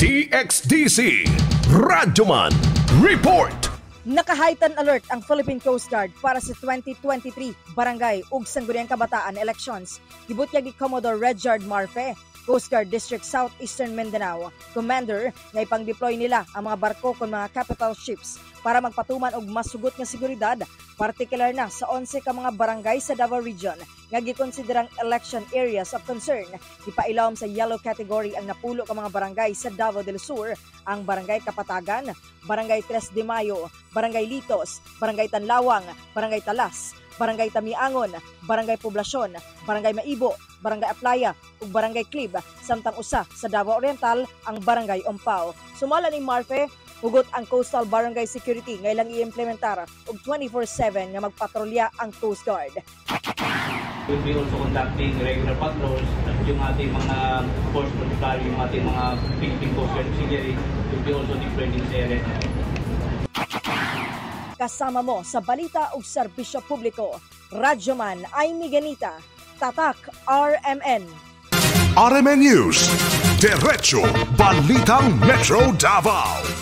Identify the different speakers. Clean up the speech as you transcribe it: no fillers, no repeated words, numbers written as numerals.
Speaker 1: DXDC Radyoman Report.
Speaker 2: Naka-heightened alert ang Philippine Coast Guard para sa 2023 Barangay ug Sangguniang Kabataan Elections. Gibutyag ni Commodore Redyard Marfe, Coast Guard District Southeastern Mindanao, Commander, na ipang-deploy nila ang mga barko kon mga capital ships para magpatuman og masugot nga seguridad, partikular na sa 11 ka mga barangay sa Davao Region nga gikonsiderang election areas of concern. Ipailawom sa yellow category ang napulo ka mga barangay sa Davao del Sur, ang Barangay Kapatagan, Barangay 3 de Mayo, Barangay Litos, Barangay Tanlawang, Barangay Talas, Barangay Tamiangon, Barangay Poblasyon, Barangay Maibo, Barangay Aplaya ug Barangay Clib, samtang usa sa Davao Oriental ang Barangay Ompao. Sumala ni Marfe, hugot ang Coastal Barangay Security nga ilang i-implementar og 24/7 nga magpatrolya ang Coast Guard.
Speaker 3: We'll be also conducting regular patrols at yung ating mga force multiplier, yung ating mga Philippine Coast Guard auxiliary will be also deployed in this area.
Speaker 2: Kasama mo sa balita ug serbisyo publiko, Radyoman Aimee Ganita, Tatak RMN.
Speaker 1: RMN News, Diretso Balitang Metro Davao.